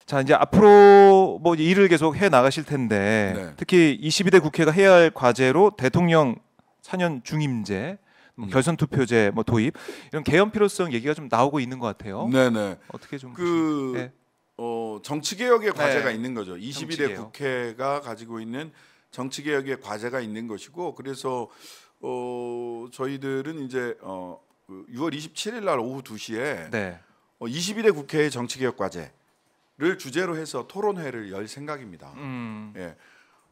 자, 이제 앞으로 뭐 일을 계속 해 나가실 텐데 네. 특히 22대 국회가 해야 할 과제로 대통령 4년 중임제, 결선 투표제 뭐 도입 이런 개헌 필요성 얘기가 좀 나오고 있는 것 같아요. 네네. 어떻게 좀 그 정치 개혁의 과제가 있는 거죠. 22대 정치개혁. 국회가 가지고 있는 정치 개혁의 과제가 있는 것이고, 그래서 저희들은 이제 6월 27일 날 오후 2시에 네. 22대 국회의 정치 개혁 과제를 주제로 해서 토론회를 열 생각입니다. 예.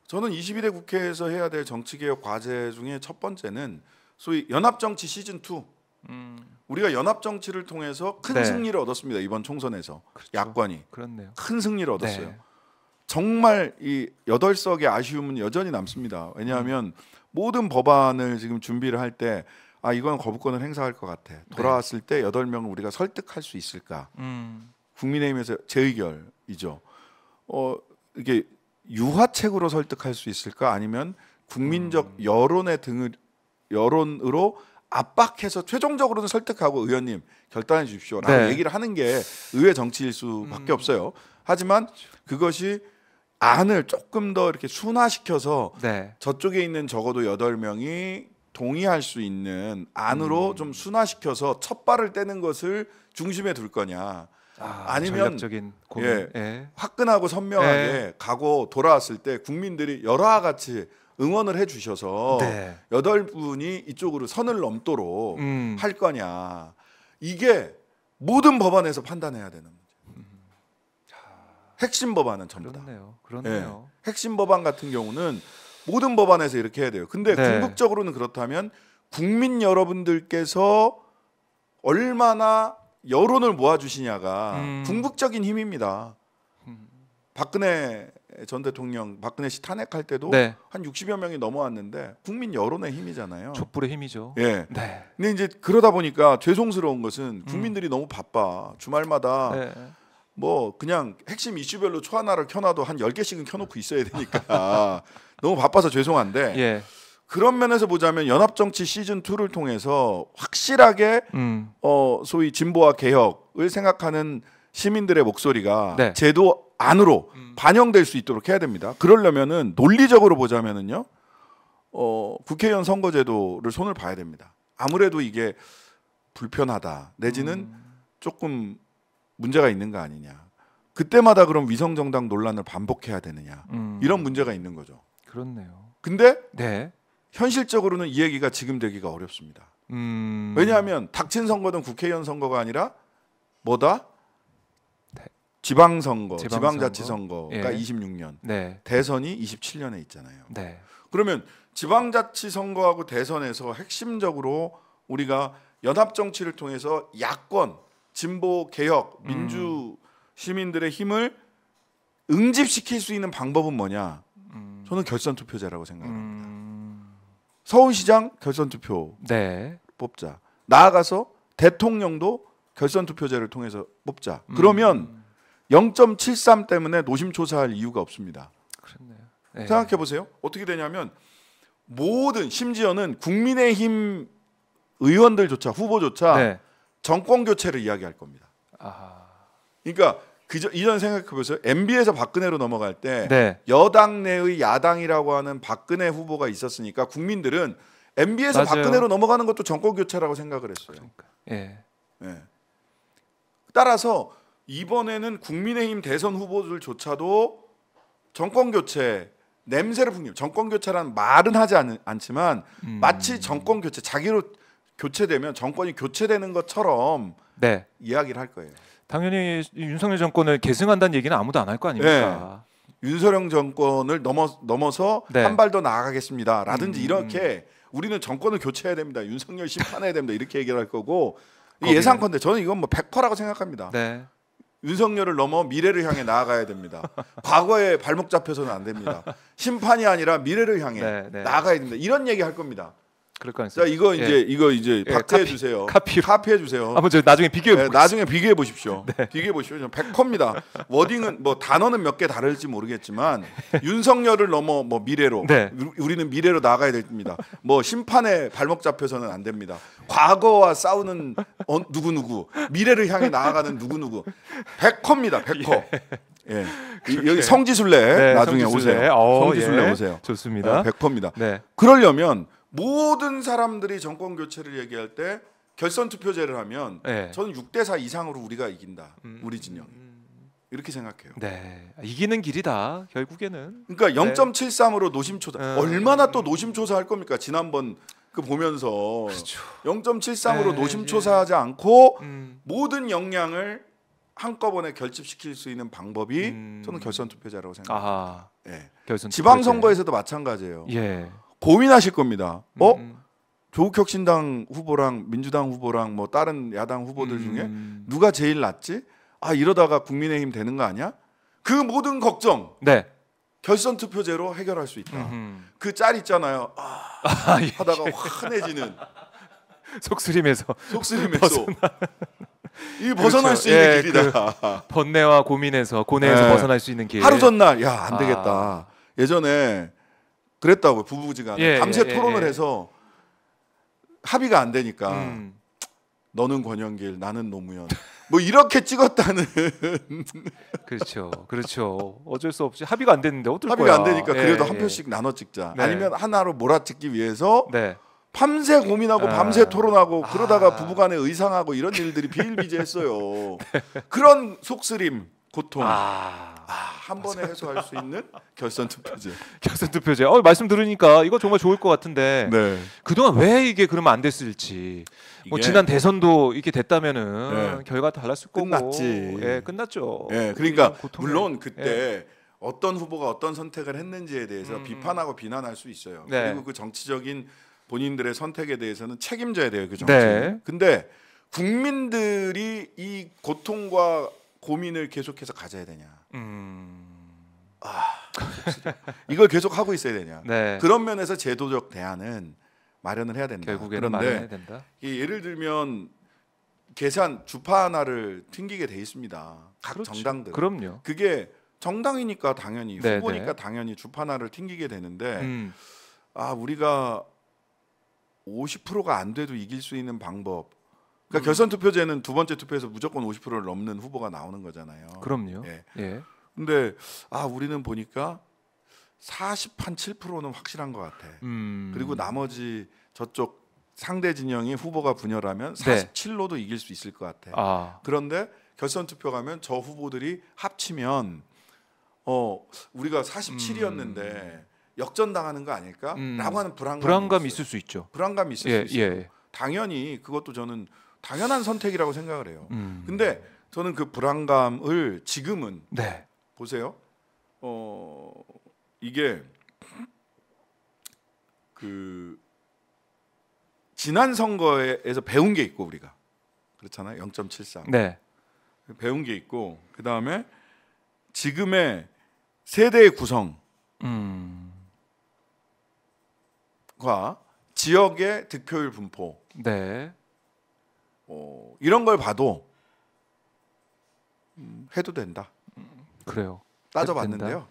저는 22대 국회에서 해야 될 정치 개혁 과제 중에 첫 번째는 소위 연합 정치 시즌 2. 우리가 연합 정치를 통해서 큰 네. 승리를 얻었습니다. 이번 총선에서. 그렇죠. 야권이 그렇네요. 큰 승리를 얻었어요. 네. 정말 이 8석의 아쉬움은 여전히 남습니다. 왜냐하면 모든 법안을 지금 준비를 할 때 이건 거부권을 행사할 것 같아. 돌아왔을 때 8명을 우리가 설득할 수 있을까? 국민의힘에서 재의결이죠. 이게 유화책으로 설득할 수 있을까? 아니면 국민적 여론으로 압박해서 최종적으로는 설득하고 의원님 결단해 주십시오라고 네. 얘기를 하는 게 의회 정치일 수밖에 없어요. 하지만 그것이 안을 조금 더 이렇게 순화시켜서 네. 저쪽에 있는 적어도 8명이 동의할 수 있는 안으로 좀 순화시켜서 첫 발을 떼는 것을 중심에 둘 거냐, 아니면 전략적인 고민. 화끈하고 선명하게 예. 가고 돌아왔을 때 국민들이 여러와 같이 응원을 해주셔서 네. 8분이 이쪽으로 선을 넘도록 할 거냐, 이게 모든 법안에서 판단해야 되는 문제. 핵심 법안은 전부 다. 그렇네요. 예. 핵심 법안 같은 경우는 모든 법안에서 이렇게 해야 돼요. 근데 네. 궁극적으로는 그렇다면 국민 여러분들께서 얼마나 여론을 모아주시냐가 궁극적인 힘입니다. 박근혜 전 대통령, 박근혜 씨 탄핵할 때도 네. 한 60여 명이 넘어왔는데 국민 여론의 힘이잖아요. 촛불의 힘이죠. 예. 네. 근데 이제 그러다 보니까 죄송스러운 것은 국민들이 너무 바빠. 주말마다 네. 뭐 그냥 핵심 이슈별로 초하나를 켜놔도 한 10개씩은 켜놓고 있어야 되니까 너무 바빠서 죄송한데, 예. 그런 면에서 보자면 연합정치 시즌2를 통해서 확실하게 소위 진보와 개혁을 생각하는 시민들의 목소리가 네. 제도 안으로 반영될 수 있도록 해야 됩니다. 그러려면은 논리적으로 보자면은요, 국회의원 선거제도를 손을 봐야 됩니다. 아무래도 이게 불편하다 내지는 조금 문제가 있는 거 아니냐, 그때마다 그럼 위성정당 논란을 반복해야 되느냐, 이런 문제가 있는 거죠. 그렇네요. 근데 네. 현실적으로는 이 얘기가 지금 되기가 어렵습니다. 왜냐하면 닥친 선거는 국회의원 선거가 아니라 뭐다? 지방선거, 지방자치선거가 예. 26년, 네. 대선이 27년에 있잖아요. 네. 그러면 지방자치선거하고 대선에서 핵심적으로 우리가 연합정치를 통해서 야권, 진보, 개혁, 민주 시민들의 힘을 응집시킬 수 있는 방법은 뭐냐? 저는 결선투표제라고 생각합니다. 서울시장 결선투표 네. 뽑자. 나아가서 대통령도 결선투표제를 통해서 뽑자. 그러면 0.73 때문에 노심초사할 이유가 없습니다. 그렇네요. 네. 생각해 보세요. 어떻게 되냐면 모든, 심지어는 국민의힘 의원들조차, 후보조차 네. 정권 교체를 이야기할 겁니다. 그러니까 이전 생각해 보세요. MB에서 박근혜로 넘어갈 때 네. 여당 내의 야당이라고 하는 박근혜 후보가 있었으니까 국민들은 MB에서 맞아요. 박근혜로 넘어가는 것도 정권 교체라고 생각을 했어요. 예. 예. 따라서 이번에는 국민의힘 대선 후보들조차도 정권 교체 냄새를 풍기고, 정권 교체라는 말은 하지 않지만 마치 정권 교체, 자기로 교체되면 정권이 교체되는 것처럼 네. 이야기를 할 거예요. 당연히 윤석열 정권을 계승한다는 얘기는 아무도 안 할 거 아닙니까? 윤석열 정권을 넘어서 네. 한 발 더 나아가겠습니다. 라든지 이렇게 우리는 정권을 교체해야 됩니다. 윤석열 심판해야 됩니다. 이렇게 얘기를 할 거고, 예상컨대 저는 이건 뭐 100%라고 생각합니다. 네. 윤석열을 넘어 미래를 향해 나아가야 됩니다. 과거에 발목 잡혀서는 안 됩니다. 심판이 아니라 미래를 향해 네. 나아가야 됩니다. 이런 얘기 할 겁니다. 그럴 가능성. 자, 이거 예. 이제 예, 박제해 주세요. 카피로. 카피해 주세요. 한번 저 나중에 비교해 네, 보고. 나중에 비교해 보십시오. 네. 비교해 보십시오. 100%입니다. 워딩은 뭐 단어는 몇 개 다를지 모르겠지만 윤석열을 넘어 뭐 미래로 네. 우리는 미래로 나가야 됩니다. 뭐 심판에 발목 잡혀서는 안 됩니다. 과거와 싸우는 누구 미래를 향해 나아가는 누구 100%입니다. 100%. 예. 여기 성지순례 네, 나중에 성지순례. 오세요. 성지순례 예. 오세요. 좋습니다. 100%입니다. 네. 그러려면 모든 사람들이 정권 교체를 얘기할 때 결선 투표제를 하면 네. 저는 6대4 이상으로 우리가 이긴다. 우리 진영. 이렇게 생각해요. 네. 이기는 길이다. 결국에는. 그러니까 0.73으로 노심초사. 음. 얼마나 또 노심초사 할 겁니까? 지난번 그 보면서 그렇죠. 0.73으로 네, 노심초사하지 않고 음. 모든 역량을 한꺼번에 결집시킬 수 있는 방법이 저는 결선 투표제라고 생각합니다. 아하. 예. 결선 지방선거에서도 마찬가지예요. 투표제. 예. 고민하실 겁니다. 음. 조국혁신당 후보랑 민주당 후보랑 뭐 다른 야당 후보들 중에 음. 누가 제일 낫지? 아, 이러다가 국민의힘 되는 거 아니야? 그 모든 걱정 네. 결선 투표제로 해결할 수 있다. 음. 그 짤 있잖아요. 아, 예. 하다가 환해지는 속쓰림에서 속쓰림에서 이 벗어날 그렇죠. 수 있는 예, 길이다. 번뇌와 고민에서 고뇌에서 네. 벗어날 수 있는 길. 하루 전날 야, 안 되겠다. 예전에 그랬다고요. 부부지간에 예, 밤새 예, 토론을 예. 해서 합의가 안 되니까 음. 너는 권영길, 나는 노무현. 뭐 이렇게 찍었다는 그렇죠. 그렇죠. 어쩔 수 없이 합의가 안 됐는데 어떨 합의가 거야. 안 되니까 그래도 예, 한 예. 표씩 나눠 찍자. 네. 아니면 하나로 몰아찍기 위해서 네. 밤새 고민하고 아. 밤새 토론하고 그러다가 아. 부부간에 의상하고 이런 일들이 비일비재했어요. 그런 속쓰림, 고통 한 번에 해소할 수 있는 결선 투표제. 결선 투표제. 말씀 들으니까 이거 정말 좋을 것 같은데 네. 그동안 왜 이게 그러면 안 됐을지. 뭐 이게- 지난 대선도 이렇게 됐다면은 네. 결과 달랐을 거고. 끝났지. 예, 끝났죠. 예, 그러니까 고통을- 물론 그때 어떤 후보가 어떤 선택을 했는지에 대해서 음. 비판하고 비난할 수 있어요. 네. 그리고 그 정치적인 본인들의 선택에 대해서는 책임져야 돼요. 그 정치. 네. 근데 국민들이 이 고통과 고민을 계속해서 가져야 되냐? 이걸 계속 하고 있어야 되냐? 네. 그런 면에서 제도적 대안은 마련을 해야 된다. 결국에는 마련해야 된다. 이 예를 들면 계산 주파 하나를 튕기게 돼 있습니다. 각 그렇죠. 정당들. 그럼요. 그게 정당이니까 당연히 네, 후보니까 네. 당연히 주파 하나를 튕기게 되는데 음. 우리가 50%가 안 돼도 이길 수 있는 방법. 음. 그러니까 결선 투표제는 두 번째 투표에서 무조건 50%를 넘는 후보가 나오는 거잖아요. 그럼요. 예. 예. 근데 우리는 보니까 40한 7%는 확실한 것 같아. 그리고 나머지 저쪽 상대 진영이 후보가 분열하면 네. 47로도 이길 수 있을 것 같아. 그런데 결선 투표 가면 저 후보들이 합치면 우리가 47이었는데 역전당하는 거 아닐까?라고 하는 불안감이 있을 수 있죠. 불안감이 있을 예, 수 있어요. 예. 당연히 그것도 저는 당연한 선택이라고 생각을 해요. 음. 근데 저는 그 불안감을 지금은 네. 보세요. 이게 그 지난 선거에서 배운 게 있고 우리가 그렇잖아요. 0.73 네. 배운 게 있고 그 다음에 지금의 세대의 구성과 음. 지역의 득표율 분포 네. 이런 걸 봐도 해도 된다. 그래요. 따져봤는데요.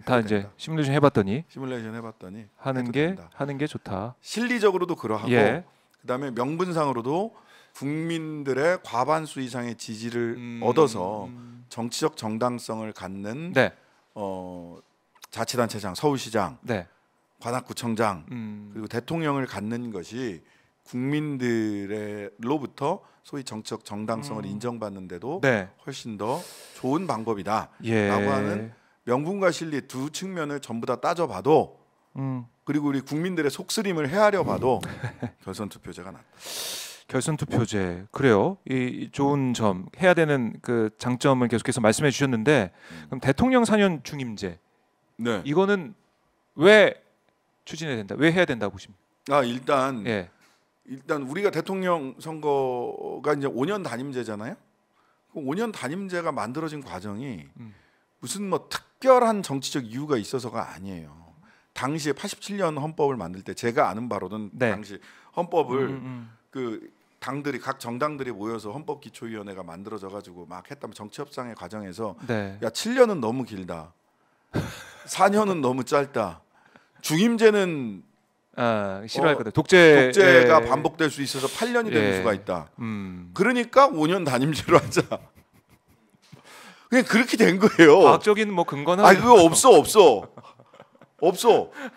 다 해도 이제 된다. 시뮬레이션 해봤더니 시뮬레이션 해봤더니 하는 해도 게 된다. 하는 게 좋다. 실리적으로도 그러하고 예. 그다음에 명분상으로도 국민들의 과반수 이상의 지지를 얻어서 정치적 정당성을 갖는 네. 자치단체장, 서울시장, 네. 관악구청장 그리고 대통령을 갖는 것이 국민들로부터 소위 정치적 정당성을 인정받는데도 네. 훨씬 더 좋은 방법이다라고 예. 하는 명분과 실리 두 측면을 전부 다 따져봐도 그리고 우리 국민들의 속쓰림을 헤아려 봐도 결선 투표제가 낫다. 결선 투표제 그래요. 이 좋은 점 해야 되는 그 장점을 계속해서 말씀해 주셨는데 그럼 대통령 4년 중임제 네. 이거는 왜 추진해야 된다? 왜 해야 된다고 보십니까? 일단 우리가 대통령 선거가 이제 5년 단임제잖아요. 그 5년 단임제가 만들어진 과정이 무슨 뭐 특별한 정치적 이유가 있어서가 아니에요. 당시에 87년 헌법을 만들 때 제가 아는 바로는 네. 당시 헌법을 그 당들이 각 정당들이 모여서 헌법기초위원회가 만들어져 가지고 막 했다면 정치 협상의 과정에서 네. 야 7년은 너무 길다. 4년은 너무 짧다. 중임제는 싫어할 거다. 독재가 반복될 수 있어서 8년이 되는 예. 수가 있다. 그러니까 5년 단임제로 하자. 그냥 그렇게 된 거예요. 과학적인 뭐 근거는 그거 없어.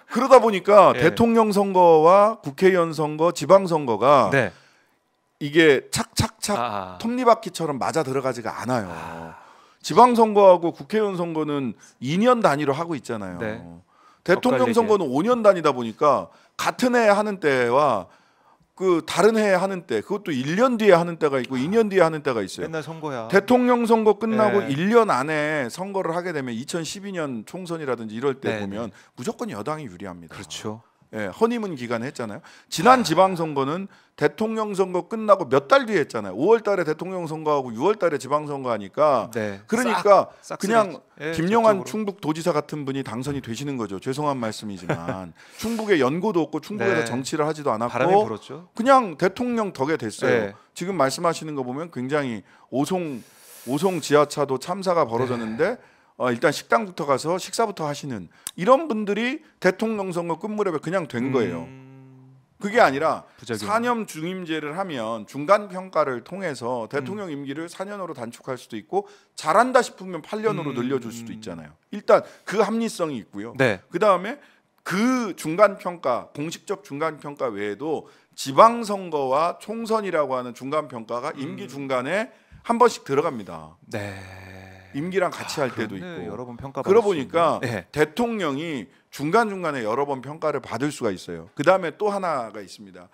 그러다 보니까 예. 대통령 선거와 국회의원 선거, 지방 선거가 네. 이게 착착착 톱니바퀴처럼 맞아 들어가지가 않아요. 아. 지방 선거하고 국회의원 선거는 2년 단위로 하고 있잖아요. 네. 대통령 엇갈리게. 선거는 5년 단위다 보니까 같은 해에 하는 때와 그 다른 해에 하는 때, 그것도 1년 뒤에 하는 때가 있고 2년 뒤에 하는 때가 있어요. 맨날 선거야. 대통령 선거 끝나고 예. 1년 안에 선거를 하게 되면 2012년 총선이라든지 이럴 때 네, 보면 무조건 여당이 유리합니다. 그렇죠. 예, 허니문 기간에 했잖아요. 지난 지방선거는 대통령 선거 끝나고 몇 달 뒤에 했잖아요. 5월달에 대통령 선거하고 6월달에 지방선거 하니까 네. 그러니까 싹 그냥 예, 김영환 저쪽으로. 충북 도지사 같은 분이 당선이 되시는 거죠. 죄송한 말씀이지만 충북에 연고도 없고 충북에서 네. 정치를 하지도 바람이 않았고 불었죠. 그냥 대통령 덕에 됐어요. 네. 지금 말씀하시는 거 보면 굉장히 오송 지하차도 참사가 벌어졌는데 일단 식당부터 가서 식사부터 하시는 이런 분들이 대통령 선거 끝무렵에 그냥 된 거예요. 그게 아니라 부작용. 4년 중임제를 하면 중간 평가를 통해서 대통령 임기를 4년으로 단축할 수도 있고 잘한다 싶으면 8년으로 늘려줄 수도 있잖아요. 일단 그 합리성이 있고요. 네. 그 다음에 그 중간 평가, 공식적 중간 평가 외에도 지방 선거와 총선이라고 하는 중간 평가가 임기 중간에 한 번씩 들어갑니다. 네. 임기랑 같이 할 때도 그렇네. 있고. 여러 번 평가. 그러고 보니까 네. 대통령이 중간중간에 여러 번 평가를 받을 수가 있어요. 그다음에 또 하나가 있습니다.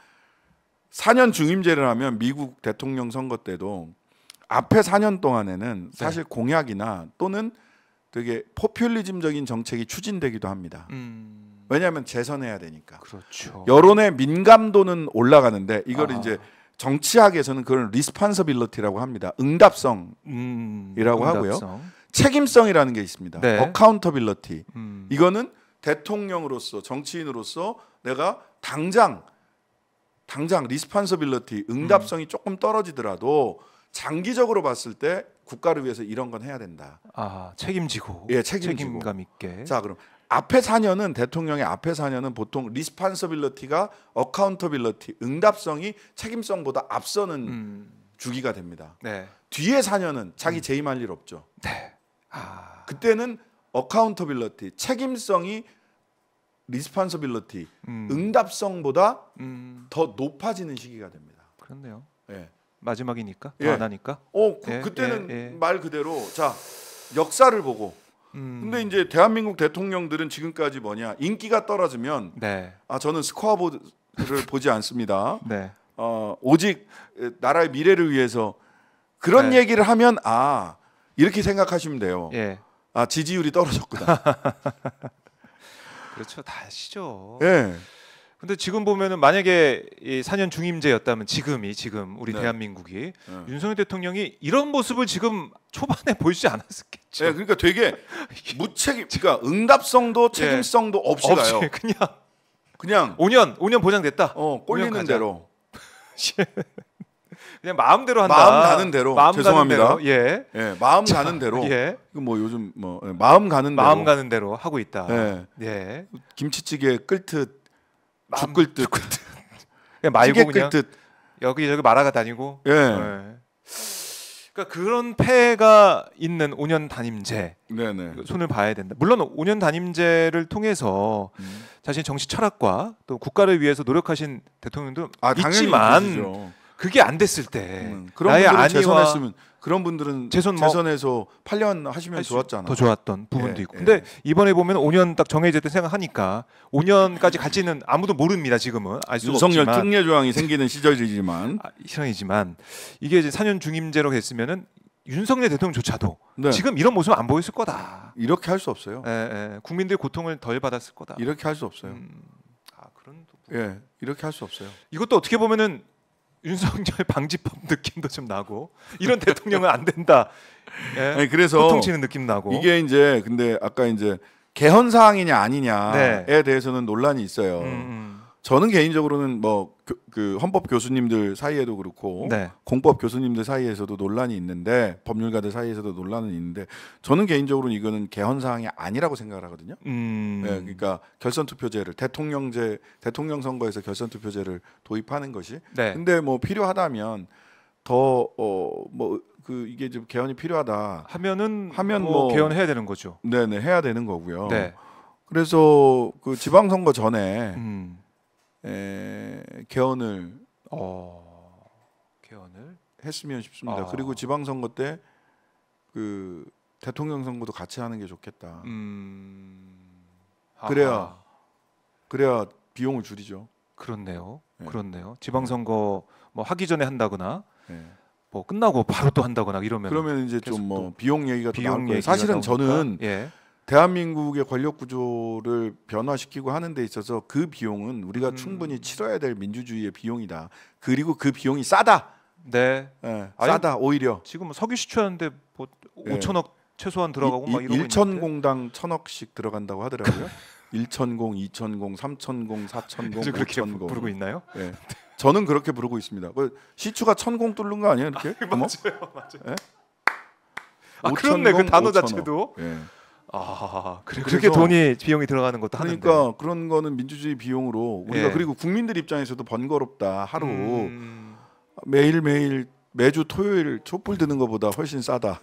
4년 중임제를 하면 미국 대통령 선거 때도 앞에 4년 동안에는 사실 공약이나 또는 되게 포퓰리즘적인 정책이 추진되기도 합니다. 왜냐하면 재선해야 되니까. 그렇죠. 여론의 민감도는 올라가는데 이걸 아. 이제 정치학에서는 그걸 리스판서빌리티라고 합니다. 응답성이라고 하고요. 책임성이라는 게 있습니다. 네. 어카운터빌리티. 이거는 대통령으로서 정치인으로서 내가 당장 리스판서빌리티 응답성이 조금 떨어지더라도 장기적으로 봤을 때 국가를 위해서 이런 건 해야 된다. 책임지고. 예, 책임지고. 책임감 있게. 자, 그럼 앞에 4년은 대통령의 앞에 4년은 보통 리스판서빌리티가 어카운터빌리티 응답성이 책임성보다 앞서는 주기가 됩니다. 네. 뒤에 4년은 자기 재임할 일 없죠. 네. 그때는 어카운터빌리티 책임성이 리스판서빌리티 응답성보다 더 높아지는 시기가 됩니다. 그렇네요. 예. 마지막이니까 더 예. 안 하니까. 그때는 말 그대로 자 역사를 보고. 근데 이제 대한민국 대통령들은 지금까지 뭐냐 인기가 떨어지면 네. 저는 스코어보드를 보지 않습니다. 네. 오직 나라의 미래를 위해서 그런 네. 얘기를 하면 이렇게 생각하시면 돼요. 예. 지지율이 떨어졌구나. 그렇죠. 다 아시죠. 예. 근데 지금 보면은 만약에 이 4년 중임제였다면 지금 우리 네. 대한민국이 윤석열 대통령이 이런 모습을 지금 초반에 보이지 않았겠죠. 예, 그러니까 되게 무책임, 그러니까 응답성도 책임성도 없이 가요. 그냥 5년 보장됐다. 꼴리는 5년 가자. 대로. 그냥 마음대로 한다. 마음 가는 대로. 죄송합니다. 가는 대로. 예. 예, 마음 가는 대로. 예. 뭐 요즘 마음 가는 대로. 마음 가는 대로 하고 있다. 예. 예. 김치찌개 끓듯 죽 끓듯 그냥 말고 찌개 그냥 끓듯. 여기저기 말아가 다니고. 예. 그러니까 그런 폐해가 있는 5년 단임제 네네. 손을 봐야 된다. 물론 5년 단임제를 통해서 자신의 정치 철학과 또 국가를 위해서 노력하신 대통령도 당연히 있지만 계시죠. 그게 안 됐을 때 그런 나의 분들은 안위와 재선했으면 그런 분들은 재선해서 8년 하시면 좋았잖아. 더 좋았던 부분도 예, 있고. 예. 근데 이번에 보면 5년 딱 정해졌다 생각하니까 5년까지 갈지는 아무도 모릅니다. 지금은 알 수가 윤석열 없지만 특례 조항이 생기는 시절이지만 실황이지만 이게 이제 4년 중임제로 됐으면은 윤석열 대통령조차도 네. 지금 이런 모습 안 보였을 거다. 이렇게 할 수 없어요. 국민들의 고통을 덜 받았을 거다. 이렇게 할 수 없어요. 그런 예, 이렇게 할 수 없어요. 이것도 어떻게 보면은 윤석열 방지법 느낌도 좀 나고 이런 대통령은 안 된다. 예? 아니, 그래서 호통치는 느낌 나고 이게 이제 근데 아까 이제 개헌 사항이냐 아니냐에 네. 대해서는 논란이 있어요. 음. 저는 개인적으로는 뭐 그 헌법 교수님들 사이에도 그렇고 네. 공법 교수님들 사이에서도 논란이 있는데 법률가들 사이에서도 논란은 있는데 저는 개인적으로는 이거는 개헌 사항이 아니라고 생각을 하거든요. 네, 그러니까 결선 투표제를 대통령 선거에서 결선 투표제를 도입하는 것이. 네. 근데 뭐 필요하다면 더 뭐 그 이게 좀 개헌이 필요하다 하면 뭐 개헌해야 되는 거죠. 네네 해야 되는 거고요. 네. 그래서 그 지방선거 전에 음. 개헌을 개헌을. 했으면 싶습니다. 아. 그리고 지방선거 때 그 대통령 선거도 같이 하는 게 좋겠다. 아하. 그래야 비용을 줄이죠. 그렇네요. 네. 그렇네요. 지방선거 뭐 하기 전에 한다거나 네. 뭐 끝나고 바로 또 한다거나 이러면 그러면 이제 계속 좀 뭐 또 비용 얘기가 또 나올 비용 거예요. 얘기가 사실은 나오니까. 저는 예. 대한민국의 권력 구조를 변화시키고 하는 데 있어서 그 비용은 우리가 충분히 치러야 될 민주주의의 비용이다. 그리고 그 비용이 싸다. 네. 예, 아니, 싸다 오히려. 지금 석유 시추하는데 뭐 예. 5천억 최소한 들어가고 막 이러고 1천 있는데. 공당 1,000억씩 들어간다고 하더라고요. 1,000공, 2,000공, 3,000공, 4,000공, 요즘 그렇게 5,000공. 부르고 있나요? 예. 저는 그렇게 부르고 있습니다. 그 시추가 1,000공 뚫는 거 아니에요, 이렇게? 맞아요. 예? 아 그렇네 그 5,000공, 단어 5,000억. 자체도. 예. 아 그렇게 그래서- 돈이 비용이 들어가는 것도 하는데. 그러니까 그런 거는 민주주의 비용으로 우리가 예. 그리고 국민들 입장에서도 번거롭다. 하루 음, 매주 토요일 촛불 드는 것보다 훨씬 싸다.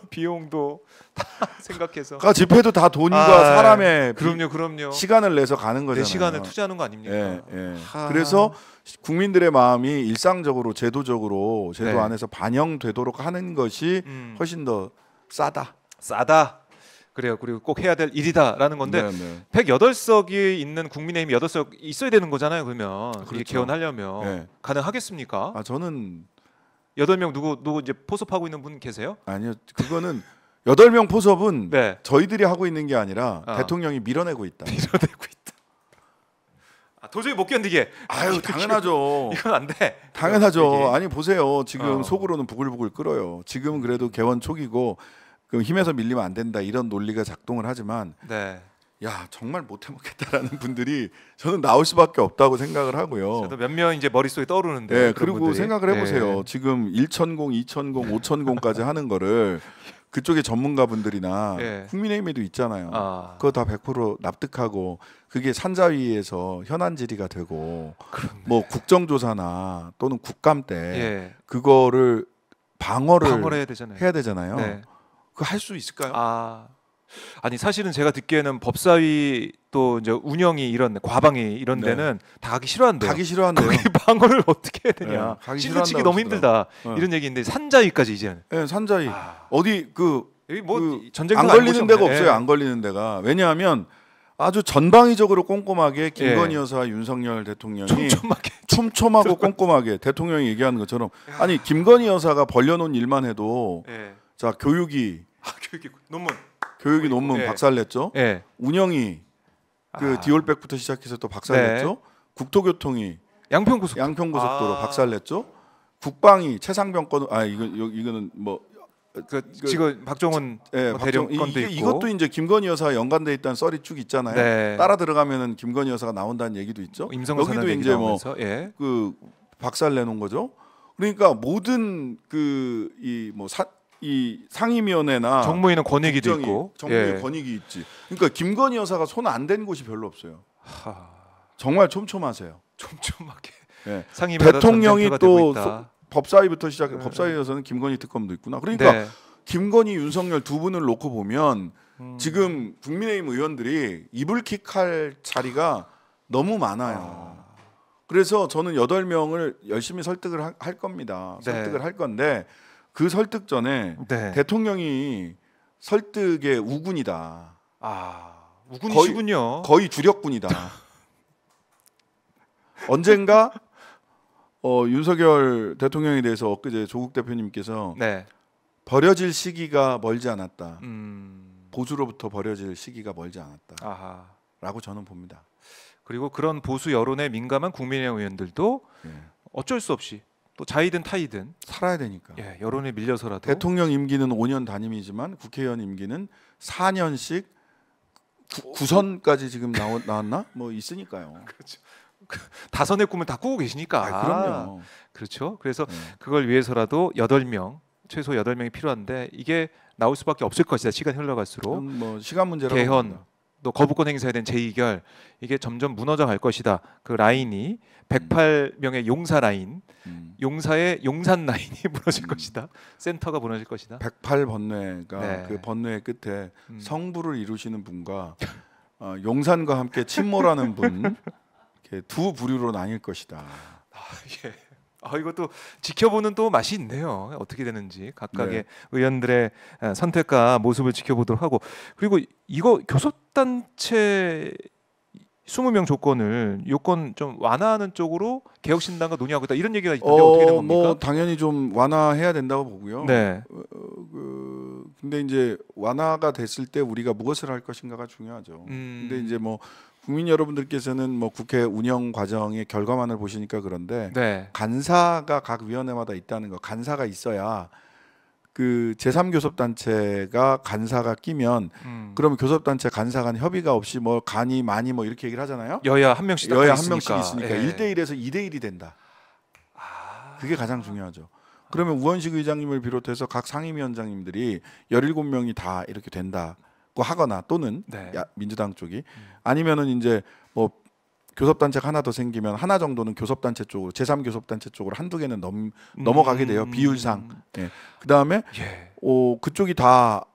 비용도 다 생각해서. 그러니까 집회도 다 돈과 아, 사람의 그럼요. 시간을 내서 가는 거잖아요. 내 시간을 투자하는 거 아닙니까? 예, 예. 하. 그래서 국민들의 마음이 일상적으로 제도 네. 안에서 반영되도록 하는 것이 훨씬 더 싸다. 싸다. 그래요. 그리고 꼭 해야 될 일이다라는 건데 네, 네. 108석이 있는 국민의힘이 8석 있어야 되는 거잖아요. 그러면 이게 그렇죠. 개헌하려면 네. 가능하겠습니까? 아 저는 8명 누구 이제 포섭하고 있는 분 계세요? 아니요. 그거는 8명 포섭은 네. 저희들이 하고 있는 게 아니라 아. 대통령이 밀어내고 있다. 밀어내고 있다. 아, 도저히 못 견디게. 아유 당연하죠. 이건 안 돼. 당연하죠. 이게. 아니 보세요. 지금 어. 속으로는 부글부글 끓어요. 지금은 그래도 개원 초기고 그 힘에서 밀리면 안 된다 이런 논리가 작동을 하지만 네. 야 정말 못 해먹겠다라는 분들이 저는 나올 수밖에 없다고 생각을 하고요. 저도 몇몇 이제 머릿속에 떠오르는데. 네, 그런 그리고 분들이. 생각을 해보세요. 네. 지금 1,000공, 2,000공, 5,000공까지 하는 거를 그쪽의 전문가분들이나 네. 국민의힘에도 있잖아요. 아. 그거 다 100% 납득하고 그게 산자위에서 현안 질의가 되고 뭐 국정조사나 또는 국감 때 예. 그거를 방어를 해야 되잖아요. 해야 되잖아요. 네. 그거 할 수 있을까요? 아니 사실은 제가 듣기에는 법사위 또 이제 운영이 이런 과방위 이런 네. 데는 다 가기 싫어한대요. 가기 싫어한데요. 거기 방어를 어떻게 해야 되냐. 네, 가기 실루치기 싫어한다고 너무 힘들다. 네. 이런 얘기인데 산자위까지 이제는. 네, 산자위 아. 어디 여기 뭐 그 전쟁도 안 아닌 걸리는 곳이 데가 없네. 없어요. 안 걸리는 데가. 왜냐하면 아주 전방위적으로 꼼꼼하게 김건희 예. 여사 윤석열 대통령이 촘촘하게. 촘촘하고 꼼꼼하게 대통령이 얘기하는 것처럼 아니 김건희 여사가 벌려놓은 일만 해도 예. 자 교육이 교육이 논문. 논문 예. 박살냈죠. 예. 운영이 그 아. 디올백부터 시작해서 또 박살냈죠. 국토교통이 양평고속. 양평고속도로 아. 박살냈죠. 국방이 최상병 건 이거는 뭐 지금 박정훈 예, 뭐 대령 박정- 건도 있고. 이것도 이제 김건희 여사 연관돼 있다는 썰이 쭉 있잖아요. 네. 따라 들어가면은 김건희 여사가 나온다는 얘기도 있죠. 임성근 여기도 선언 이제 뭐 나오면서. 예. 그 박살 내놓은 거죠. 그러니까 모든 그 이 상임위원회나 정무위는 권익위도 국정이 있고. 정부의 예. 권익이 있지. 그러니까 김건희 여사가 손 안 댄 곳이 별로 없어요. 하, 정말 촘촘하세요. 촘촘하게. 예. 상임위마다 대통령이 전쟁터가 또 되고 있다. 법사위부터 시작해 법사위에서는 김건희 특검도 있구나. 그러니까 네. 김건희, 윤석열 두 분을 놓고 보면 지금 국민의힘 의원들이 이불킥할 자리가 너무 많아요. 그래서 저는 8명을 열심히 설득을 할 겁니다. 네. 설득을 할 건데 그 설득 전에 네. 대통령이 설득의 우군이다. 우군이시군요. 거의 주력군이다. 언젠가 윤석열 대통령에 대해서 엊그제 조국 대표님께서 네. 버려질 시기가 멀지 않았다. 음. 보수로부터 버려질 시기가 멀지 않았다라고 아하. 저는 봅니다. 그리고 그런 보수 여론에 민감한 국민의힘 의원들도 예. 어쩔 수 없이 또 자이든 타이든 살아야 되니까. 예, 여론에 밀려서라도 대통령 임기는 5년 단임이지만 국회의원 임기는 4년씩 구선까지 지금 나왔나? 뭐 있으니까요. 그렇죠. 다선의 꿈을 다 꾸고 계시니까. 아, 그럼요. 그렇죠. 그래서 그걸 위해서라도 8명, 최소 8명이 필요한데 이게 나올 수밖에 없을 것이다. 시간이 흘러갈수록 뭐 시간 문제라고 개헌 봅니다. 또 거부권 행사에 대한 제2결 이게 점점 무너져 갈 것이다. 그 라인이 108명의 용사 라인, 용사의 용산 라인이 무너질 것이다. 센터가 무너질 것이다. 108번뇌가 네. 그 번뇌의 끝에 성부를 이루시는 분과 용산과 함께 침몰하는 분 이렇게 두 부류로 나뉠 것이다. 예. 이것도 지켜보는 또 맛이 있네요. 어떻게 되는지 각각의 네. 의원들의 선택과 모습을 지켜보도록 하고 그리고 이거 교섭단체 20명 요건 좀 완화하는 쪽으로 개혁신당과 논의하고 있다 이런 얘기가 있던데 어떻게 된 겁니까? 뭐 당연히 좀 완화해야 된다고 보고요. 네. 근데 이제 완화가 됐을 때 우리가 무엇을 할 것인가가 중요하죠. 근데 이제 뭐 국민 여러분들께서는 뭐 국회 운영 과정의 결과만을 보시니까 그런데 네. 간사가 각 위원회마다 있다는 거, 간사가 있어야 그 제3교섭단체가 간사가 끼면 그러면 교섭단체 간사 간 협의가 없이 뭐 간이 많이 뭐 이렇게 얘기를 하잖아요. 여야 한 명씩 여야 한 명씩 있으니까 예. 1대1에서 2대1이 된다. 그게 가장 중요하죠. 그러면 우원식 의장님을 비롯해서 각 상임위원장님들이 17명이 다 이렇게 된다고 하거나 또는 네. 민주당 쪽이 아니면은 이제 뭐 교섭단체가 하나 더 생기면 하나 정도는 교섭단체 쪽으로 제3교섭단체 쪽으로 한두 개는 넘어가게 돼요. 비율상. 예. 그다음에 예. 그쪽이 다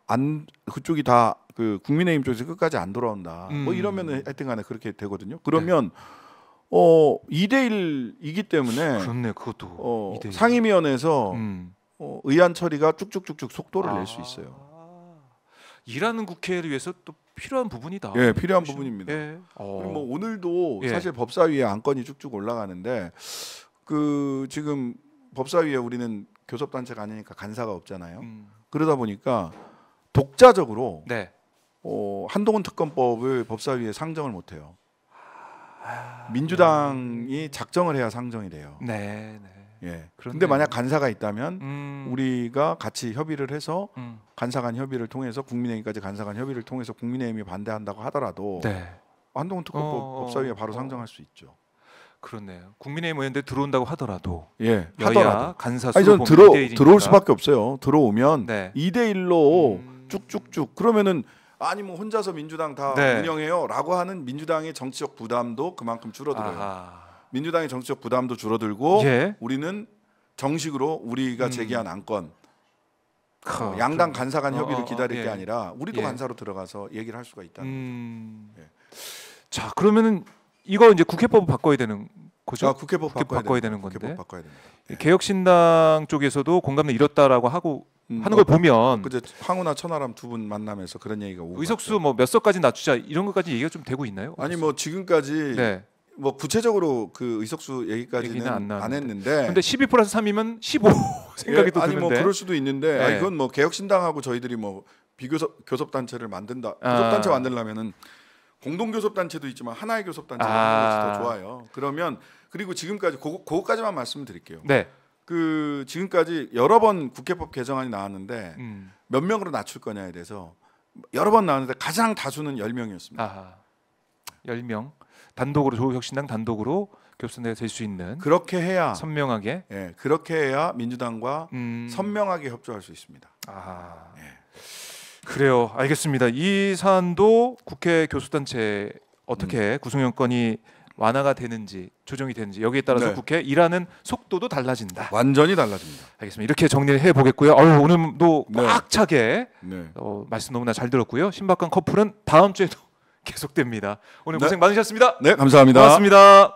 그 국민의힘 쪽에서 끝까지 안 돌아온다. 뭐 이러면은 하여튼간에 그렇게 되거든요. 그러면 2대1이기 때문에 그렇네 그것도 2대1. 상임위원회에서 의안 처리가 쭉쭉쭉쭉 속도를 낼 수 있어요. 일하는 국회를 위해서 또 필요한 부분이다. 예, 필요한 부분입니다. 예. 그리고 뭐 오늘도 예. 사실 법사위에 안건이 쭉쭉 올라가는데 그 지금 법사위에 우리는 교섭단체가 아니니까 간사가 없잖아요. 그러다 보니까 독자적으로 네. 한동훈 특검법을 법사위에 상정을 못해요. 민주당이 작정을 해야 상정이 돼요. 네. 예. 그렇네요. 근데 만약 간사가 있다면 우리가 같이 협의를 해서 간사 간 협의를 통해서 국민의힘까지 간사 간 협의를 통해서 국민의힘이 반대한다고 하더라도 네. 한동훈 특검법 법사위에 바로 상정할 수 있죠. 그렇네요. 국민의힘 의원들 들어온다고 하더라도 예, 여야 하더라도. 간사 아니 수로 전 보면 들어올 수밖에 없어요. 들어오면 네. 2대1로 쭉쭉쭉 그러면은 아니 뭐 혼자서 민주당 다 네. 운영해요라고 하는 민주당의 정치적 부담도 그만큼 줄어들어요. 아하. 민주당의 정치적 부담도 줄어들고 예. 우리는 정식으로 우리가 제기한 안건 양당 간사 간 협의를 기다릴 게 아니라 우리도 예. 간사로 들어가서 얘기를 할 수가 있다는 거죠. 예. 자 그러면은 이거 이제 국회법을 바꿔야 되는 거죠? 국회법 바꿔야 되는 건데. 국회법 바꿔야 됩니다. 개혁신당 쪽에서도 공감을 잃었다라고 하고 하는 걸 보면 그제 황우나 천하람 두 분 만나면서 그런 얘기가 오고 의석수 뭐 몇 석까지 낮추자 이런 것까지 얘기가 좀 되고 있나요? 아니 뭐 지금까지 네. 뭐 구체적으로 그 의석수 얘기까지는 얘기는 안 했는데 근데 12+3이면 15 생각이 또 아니 드는데. 뭐 그럴 수도 있는데 네. 이건 뭐 개혁신당하고 저희들이 뭐 교섭단체를 만든다. 아. 교섭단체 만들려면은 공동교섭단체도 있지만 하나의 교섭단체가 하는 것이 더 좋아요. 그러면 그리고 지금까지 그거까지만 말씀을 드릴게요. 네. 그 지금까지 여러 번 국회법 개정안이 나왔는데 몇 명으로 낮출 거냐에 대해서 여러 번 나왔는데 가장 다수는 10명이었습니다. 아하. 10명 단독으로 조국혁신당 단독으로 교섭단체가 될 수 있는 그렇게 해야 선명하게 그렇게 해야 민주당과 선명하게 협조할 수 있습니다. 아. 그래요. 알겠습니다. 이 사안도 국회 교섭단체 어떻게 구성 여건이 완화가 되는지 조정이 되는지 여기에 따라서 네. 국회 일하는 속도도 달라진다. 완전히 달라집니다. 알겠습니다. 이렇게 정리를 해보겠고요. 오늘도 네. 꽉 차게 네. 말씀 너무나 잘 들었고요. 신박한 커플은 다음 주에도 계속됩니다. 오늘 네. 고생 많으셨습니다. 네, 감사합니다. 고맙습니다.